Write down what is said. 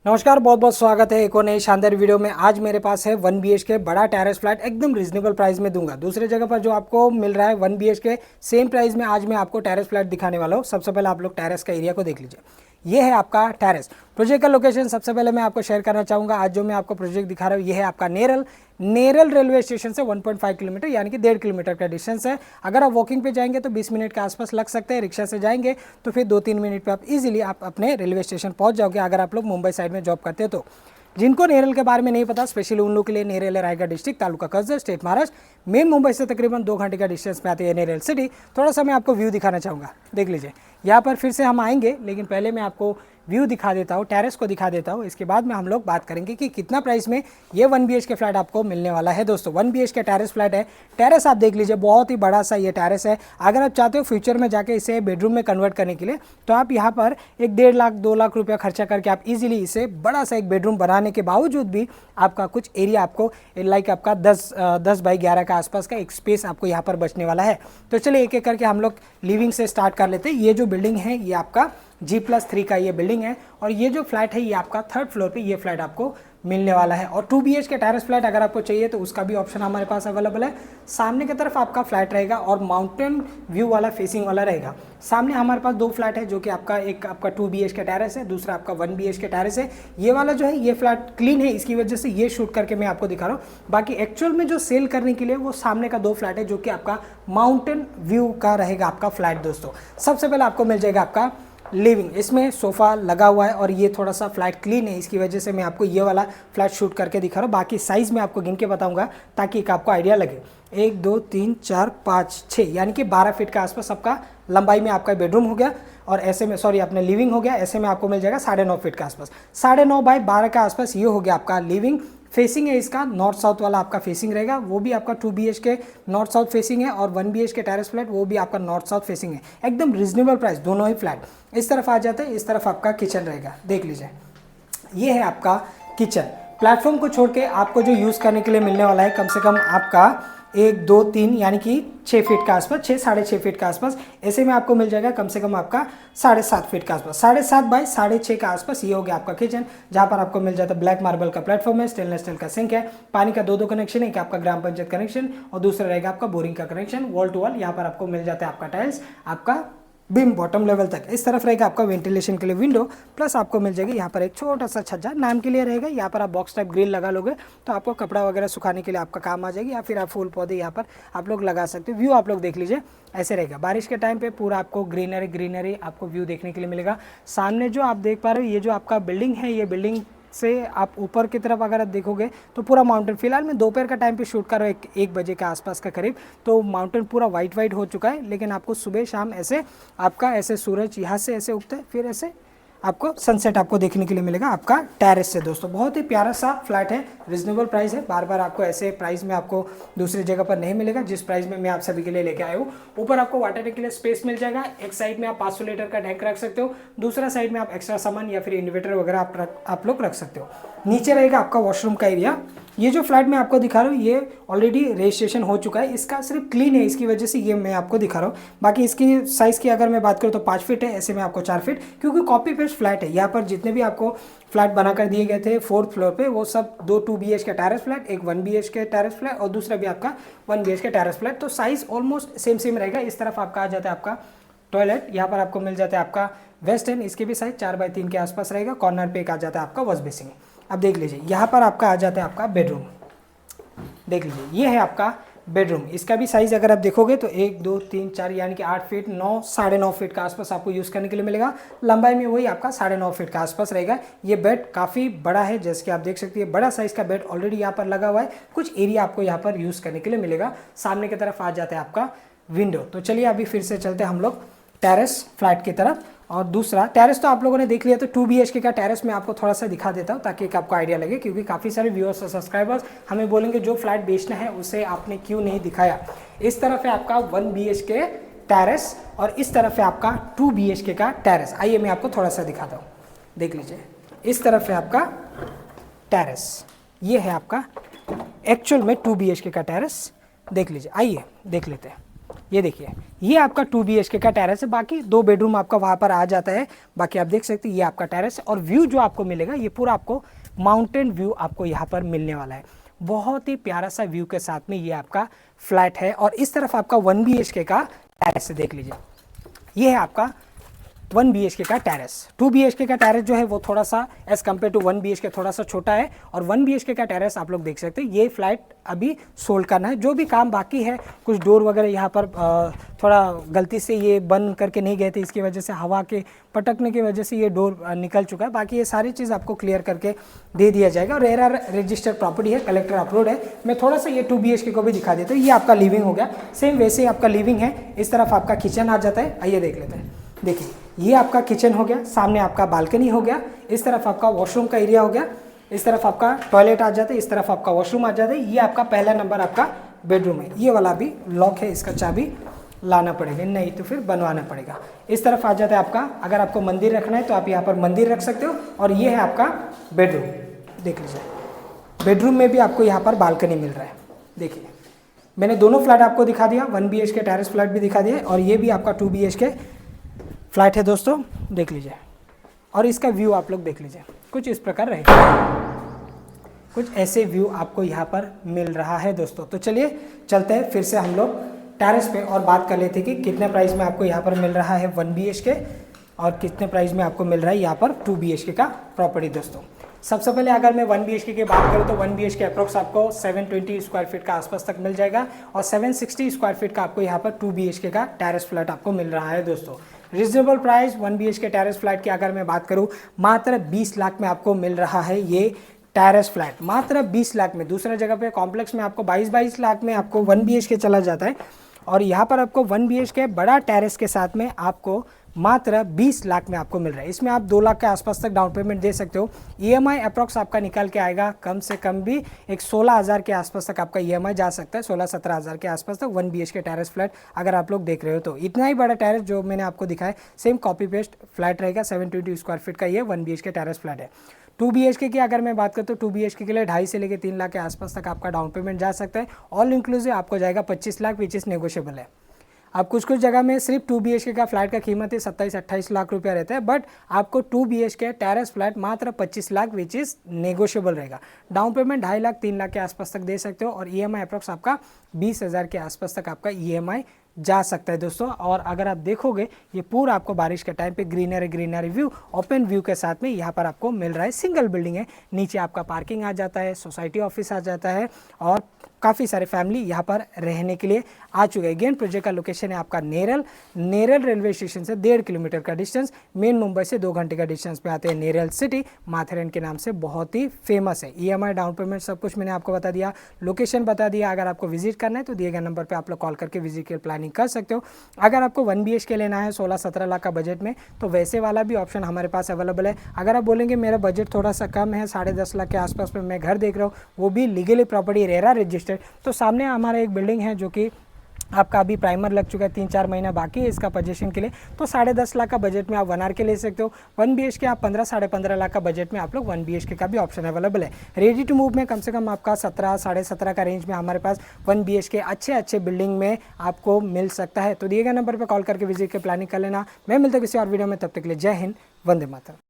नमस्कार, बहुत बहुत स्वागत है एक और नई शानदार वीडियो में। आज मेरे पास है 1 BHK बड़ा टेरेस फ्लैट, एकदम रीजनेबल प्राइस में दूंगा। दूसरे जगह पर जो आपको मिल रहा है 1 BHK सेम प्राइस में, आज मैं आपको टेरेस फ्लैट दिखाने वाला हूँ। सबसे पहले आप लोग टेरेस का एरिया को देख लीजिए। ये है आपका टेरेस प्रोजेक्ट का लोकेशन। सबसे पहले मैं आपको शेयर करना चाहूँगा, आज जो मैं आपको प्रोजेक्ट दिखा रहा हूँ ये है आपका नेरल रेलवे स्टेशन से 1.5 किलोमीटर यानी कि 1.5 किलोमीटर का डिस्टेंस है। अगर आप वॉकिंग पे जाएंगे तो 20 मिनट के आसपास लग सकते हैं, रिक्शा से जाएंगे तो फिर 2-3 मिनट पे आप इजीली आप अपने रेलवे स्टेशन पहुंच जाओगे, अगर आप लोग मुंबई साइड में जॉब करते हो तो। जिनको नेरल के बारे में नहीं पता, स्पेशली उन लोगों के लिए, नेरल है Raigarh district, taluka Karjat, state Maharashtra. Main Mumbai से तकरीबन 2 घंटे का डिस्टेंस पे आती है नेरल सिटी। थोड़ा सा मैं आपको व्यू दिखाना चाहूँगा, देख लीजिए। यहाँ पर फिर से हम आएंगे, लेकिन पहले मैं आपको व्यू दिखा देता हूँ, टेरेस को दिखा देता हूँ। इसके बाद में हम लोग बात करेंगे कि कितना प्राइस में ये 1 BHK फ्लैट आपको मिलने वाला है। दोस्तों 1 BHK टेरेस फ्लैट है। टेरेस आप देख लीजिए, बहुत ही बड़ा सा ये टेरेस है। अगर आप चाहते हो फ्यूचर में जाके इसे बेडरूम में कन्वर्ट करने के लिए, तो आप यहाँ पर 1-1.5 लाख 2 लाख रुपया खर्चा करके आप इजीली इसे बड़ा सा एक बेडरूम बनाने के बावजूद भी आपका कुछ एरिया आपको लाइक आपका 10 बाई 11 का आसपास का एक स्पेस आपको यहाँ पर बचने वाला है। तो चलिए एक एक करके हम लोग लिविंग से स्टार्ट कर लेते हैं। ये जो बिल्डिंग है ये आपका G+3 का ये बिल्डिंग है, और ये जो फ्लैट है ये आपका 3rd फ्लोर पे ये फ्लैट आपको मिलने वाला है। और 2 BHK टेरेस फ्लैट अगर आपको चाहिए तो उसका भी ऑप्शन हमारे पास अवेलेबल है। सामने की तरफ आपका फ्लैट रहेगा और माउंटेन व्यू वाला फेसिंग वाला रहेगा। सामने हमारे पास 2 फ्लैट है, जो कि आपका एक आपका 2 BHK टेरेस है, दूसरा आपका 1 BHK टेरेस है। ये वाला जो है ये फ्लैट क्लीन है, इसकी वजह से ये शूट करके मैं आपको दिखा रहा हूँ। बाकी एक्चुअल में जो सेल करने के लिए वो सामने का 2 फ्लैट है, जो कि आपका माउंटेन व्यू का रहेगा आपका फ्लैट। दोस्तों सबसे पहले आपको मिल जाएगा आपका लिविंग, इसमें सोफ़ा लगा हुआ है और ये थोड़ा सा फ्लैट क्लीन है, इसकी वजह से मैं आपको ये वाला फ्लैट शूट करके दिखा रहा हूँ। बाकी साइज़ में आपको गिन के बताऊंगा ताकि एक आपको आइडिया लगे। 1 2 3 4 5 6 यानी कि 12 फीट का आसपास आपका लंबाई में आपका बेडरूम हो गया, और ऐसे में सॉरी अपने लिविंग हो गया। ऐसे में आपको मिल जाएगा 9.5 फीट का आसपास, 9.5 बाई 12 का आसपास ये हो गया आपका लिविंग। फेसिंग है इसका नॉर्थ साउथ वाला आपका फेसिंग रहेगा, वो भी आपका 2 BHK नॉर्थ साउथ फेसिंग है, और 1 BHK टेरेस फ्लैट वो भी आपका नॉर्थ साउथ फेसिंग है। एकदम रीजनेबल प्राइस दोनों ही फ्लैट। इस तरफ आ जाते हैं, इस तरफ आपका किचन रहेगा, देख लीजिए। ये है आपका किचन। प्लेटफॉर्म को छोड़ के आपको जो यूज़ करने के लिए मिलने वाला है कम से कम आपका 1 2 3 यानी कि 6 फीट का आसपास, 6-6.5 फीट का आसपास। ऐसे में आपको मिल जाएगा कम से कम आपका 7.5 फीट का आसपास, 7.5 बाई 6.5 का आसपास ये हो गया आपका किचन, जहाँ पर आपको मिल जाता है ब्लैक मार्बल का प्लेटफॉर्म है, स्टेनलेस स्टील का सिंक है, पानी का 2 कनेक्शन है, एक आपका ग्राम पंचायत कनेक्शन और दूसरा रहेगा आपका बोरिंग का कनेक्शन। वॉल टू वॉल यहाँ पर आपको मिल जाता है आपका टाइल्स, आपका बीम बॉटम लेवल तक। इस तरफ रहेगा आपका वेंटिलेशन के लिए विंडो, प्लस आपको मिल जाएगी यहाँ पर एक छोटा सा छज्जा नाम के लिए रहेगा। यहाँ पर आप बॉक्स टाइप ग्रिल लगा लोगे तो आपको कपड़ा वगैरह सुखाने के लिए आपका काम आ जाएगी, या फिर आप फूल पौधे यहाँ पर आप लोग लगा सकते हो। व्यू आप लोग देख लीजिए, ऐसे रहेगा। बारिश के टाइम पे पूरा आपको ग्रीनरी आपको व्यू देखने के लिए मिलेगा। सामने जो आप देख पा रहे हो ये जो आपका बिल्डिंग है, ये बिल्डिंग से आप ऊपर की तरफ अगर आप देखोगे तो पूरा माउंटेन, फिलहाल मैं दोपहर का टाइम पे शूट कर रहा हूँ 1 बजे के आसपास का करीब, तो माउंटेन पूरा वाइट हो चुका है। लेकिन आपको सुबह शाम ऐसे आपका ऐसे सूरज यहाँ से ऐसे उगता है, फिर ऐसे आपको सनसेट आपको देखने के लिए मिलेगा आपका टेरेस से। दोस्तों बहुत ही प्यारा सा फ्लैट है, रीजनेबल प्राइस है। बार बार आपको ऐसे प्राइस में आपको दूसरी जगह पर नहीं मिलेगा जिस प्राइस में मैं आप सभी के लिए लेके आया हूँ। ऊपर आपको वाटर टैंक के लिए स्पेस मिल जाएगा। एक साइड में आप 500 लीटर का टैंक रख सकते हो, दूसरा साइड में आप एक्स्ट्रा सामान या फिर इन्वर्टर वगैरह आप लोग रख सकते हो। नीचे रहेगा आपका वॉशरूम का एरिया। ये जो फ्लैट मैं आपको दिखा रहा हूँ ये ऑलरेडी रजिस्ट्रेशन हो चुका है, इसका सिर्फ क्लीन है, इसकी वजह से ये मैं आपको दिखा रहा हूँ। बाकी इसकी साइज़ की अगर मैं बात करूँ तो 5 फीट है, ऐसे में आपको 4 फीट, क्योंकि कॉपी पेस्ट फ्लैट है। यहाँ पर जितने भी आपको फ्लैट बनाकर दिए गए थे 4th फ्लोर पे, वो सब 2 BHK टेरेस फ्लैट, एक 1 BHK टेरेस फ्लैट और दूसरा भी आपका 1 BHK टेरेस फ्लैट। तो साइज़ ऑलमोस्ट सेम रहेगा। इस तरफ आपका आ जाता है आपका टॉयलेट, यहाँ पर आपको मिल जाता है आपका वेस्ट एंड, इसके भी साइज 4 बाई 3 के आसपास रहेगा। कॉर्नर पे एक आ जाता है आपका वॉश बेसिंग। अब देख लीजिए यहाँ पर आपका आ जाता है आपका बेडरूम, देख लीजिए ये है आपका बेडरूम। इसका भी साइज अगर आप देखोगे तो 1 2 3 4 यानी कि 8 फीट 9 9.5 फीट का आसपास आपको यूज़ करने के लिए मिलेगा। लंबाई में वही आपका 9.5 फीट का आसपास रहेगा। ये बेड काफ़ी बड़ा है, जैसे कि आप देख सकते हैं बड़ा साइज का बेड ऑलरेडी यहाँ पर लगा हुआ है। कुछ एरिया आपको यहाँ पर यूज़ करने के लिए मिलेगा। सामने की तरफ आ जाता है आपका विंडो। तो चलिए अभी फिर से चलते हैं हम लोग टेरेस फ्लैट की तरफ। और दूसरा टेरेस तो आप लोगों ने देख लिया, तो 2 BHK का टेरेस मैं आपको थोड़ा सा दिखा देता हूँ ताकि एक आपको आइडिया लगे, क्योंकि काफ़ी सारे व्यूअर्स और सब्सक्राइबर्स हमें बोलेंगे जो फ्लैट बेचना है उसे आपने क्यों नहीं दिखाया। इस तरफ है आपका 1 BHK टेरेस और इस तरफ है आपका 2 BHK का टेरेस। आइए मैं आपको थोड़ा सा दिखाता हूँ, देख लीजिए। इस तरफ है आपका टेरेस, ये है आपका एक्चुअल में 2 BHK का टेरेस, देख लीजिए। आइए देख लेते हैं। ये देखिए, ये आपका 2 BHK का टेरेस है, बाकी 2 बेडरूम आपका वहाँ पर आ जाता है। बाकी आप देख सकते हैं ये आपका टेरेस है और व्यू जो आपको मिलेगा ये पूरा आपको माउंटेन व्यू आपको यहाँ पर मिलने वाला है। बहुत ही प्यारा सा व्यू के साथ में ये आपका फ्लैट है और इस तरफ आपका 1 BHK का टेरेस है। देख लीजिए, ये है आपका 1 BHK का टेरेस। 2 BHK का टेरेस जो है वो थोड़ा सा एज कम्पेयर टू 1 BHK थोड़ा सा छोटा है और 1 BHK का टेरेस आप लोग देख सकते हैं। ये फ्लैट अभी सोल्ड करना है, जो भी काम बाकी है, कुछ डोर वगैरह यहाँ पर थोड़ा गलती से ये बंद करके नहीं गए थे, इसकी वजह से हवा के पटकने की वजह से ये डोर निकल चुका है। बाकी ये सारी चीज़ आपको क्लियर करके दे दिया जाएगा और रेरा रजिस्टर्ड प्रॉपर्टी है, कलेक्टर अप्रूव्ड है। मैं थोड़ा सा ये 2 BHK को भी दिखा देता हूँ। ये आपका लिविंग हो गया, सेम वैसे ही आपका लिविंग है। इस तरफ आपका किचन आ जाता है, आइए देख लेते हैं। देखिए, ये आपका किचन हो गया, सामने आपका बालकनी हो गया, इस तरफ आपका वॉशरूम का एरिया हो गया, इस तरफ आपका टॉयलेट आ जाता है, इस तरफ आपका वॉशरूम आ जाता है। ये आपका पहला नंबर आपका बेडरूम है। ये वाला भी लॉक है, इसका चाबी लाना पड़ेगा, नहीं तो फिर बनवाना पड़ेगा। इस तरफ आ जाता है आपका, अगर आपको मंदिर रखना है तो आप यहाँ पर मंदिर रख सकते हो। और ये है आपका बेडरूम, देख लीजिए। बेडरूम में भी आपको यहाँ पर बालकनी मिल रहा है। देखिए, मैंने दोनों फ्लैट आपको दिखा दिया, 1 BHK टेरेस फ्लैट भी दिखा दिया और ये भी आपका 2 BHK फ्लैट है दोस्तों, देख लीजिए। और इसका व्यू आप लोग देख लीजिए, कुछ इस प्रकार रहेगा, कुछ ऐसे व्यू आपको यहाँ पर मिल रहा है दोस्तों। तो चलिए चलते हैं फिर से हम लोग टेरेस पे और बात कर लेते हैं कि कितने प्राइस में आपको यहाँ पर मिल रहा है 1 BHK और कितने प्राइस में आपको मिल रहा है यहाँ पर 2 BHK का प्रॉपर्टी दोस्तों। सबसे पहले अगर मैं 1 BHK की बात करूँ तो 1 BHK अप्रोक्स आपको 720 स्क्वायर फीट का आसपास तक मिल जाएगा और 760 स्क्वायर फीट का आपको यहाँ पर 2 BHK का टेरेस फ्लैट आपको मिल रहा है दोस्तों। Reasonable price 1 BHK terrace flat की अगर मैं बात करूँ, मात्र 20 लाख में आपको मिल रहा है ये टेरेस फ्लैट, मात्र 20 लाख में। दूसरे जगह पे कॉम्प्लेक्स में आपको 22 लाख में आपको 1 BHK चला जाता है और यहाँ पर आपको 1 BHK बड़ा टेरेस के साथ में आपको मात्र 20 लाख में आपको मिल रहा है। इसमें आप 2 लाख के आसपास तक डाउन पेमेंट दे सकते हो। EMI अप्रॉक्स आपका निकल के आएगा कम से कम भी एक 16,000 के आसपास तक आपका EMI जा सकता है, 16-17 हज़ार के आसपास तक 1 BHK टेरेस फ्लैट अगर आप लोग देख रहे हो तो। इतना ही बड़ा टेरेस जो मैंने आपको दिखाया सेम कॉपी पेस्ट फ्लैट रहेगा, 720 स्क्वायर फीट का ये 1 BHK टेरेस फ्लैट है। 2 BHK की अगर मैं बात करूँ तो 2 BHK के लिए 2.5 से लेकर 3 लाख के आसपास तक आपका डाउन पेमेंट जा सकता है। ऑल इंक्लूसिव आपको जाएगा 25 लाख, विच इज़ नेगोशिएबल है। अब कुछ जगह में सिर्फ 2 BHK का फ्लैट का कीमत है 27-28 लाख रुपया रहता है, बट आपको 2 BHK टेरेस फ्लैट मात्र 25 लाख विच इज़ नेगोशिएबल रहेगा। डाउन पेमेंट 2.5 लाख 3 लाख के आसपास तक दे सकते हो और EMI अप्रॉक्स आपका 20,000 के आसपास तक आपका EMI जा सकता है दोस्तों। और अगर आप देखोगे ये पूरा आपको बारिश के टाइम पे ग्रीनरी व्यू, ओपन व्यू के साथ में यहाँ पर आपको मिल रहा है। सिंगल बिल्डिंग है, नीचे आपका पार्किंग आ जाता है, सोसाइटी ऑफिस आ जाता है और काफ़ी सारे फैमिली यहाँ पर रहने के लिए आ चुके हैं। अगेन प्रोजेक्ट का लोकेशन है आपका नेरल रेलवे स्टेशन से 1.5 किलोमीटर का डिस्टेंस, मेन मुंबई से 2 घंटे का डिस्टेंस पे आते हैं। नेरल सिटी माथेरन के नाम से बहुत ही फेमस है। EMI डाउन पेमेंट सब कुछ मैंने आपको बता दिया, लोकेशन बता दिया। अगर आपको विजिट करना है तो दिए गए नंबर पर आप लोग कॉल करके विजिट की प्लानिंग कर सकते हो। अगर आपको 1 BHK लेना है 16-17 लाख का बजट में तो वैसे वाला भी ऑप्शन हमारे पास अवेलेबल है। अगर आप बोलेंगे मेरा बजट थोड़ा सा कम है, 10.5 लाख के आसपास में मैं घर देख रहा हूँ, वो भी लीगली प्रॉपर्टी रेरा रजिस्टर्ड, तो सामने हमारा एक बिल्डिंग है जो कि आपका अभी प्राइमर लग चुका है, 3-4 महीना बाकी है इसका पोजीशन के लिए, तो 10.5 लाख का बजट में आप 1 RK ले सकते हो। 1 BHK आप 15-15.5 लाख का बजट में आप लोग 1 BHK का भी ऑप्शन अवेलेबल है। रेडी टू मूव में कम से कम आपका 17-17.5 का रेंज में हमारे पास 1 BHK अच्छे बिल्डिंग में आपको मिल सकता है। तो दिए गए नंबर पर कॉल करके विजिट की प्लानिंग कर लेना। मैं मिलता हूं किसी और वीडियो में, तब तक के लिए जय हिंद, वंदे मातरम।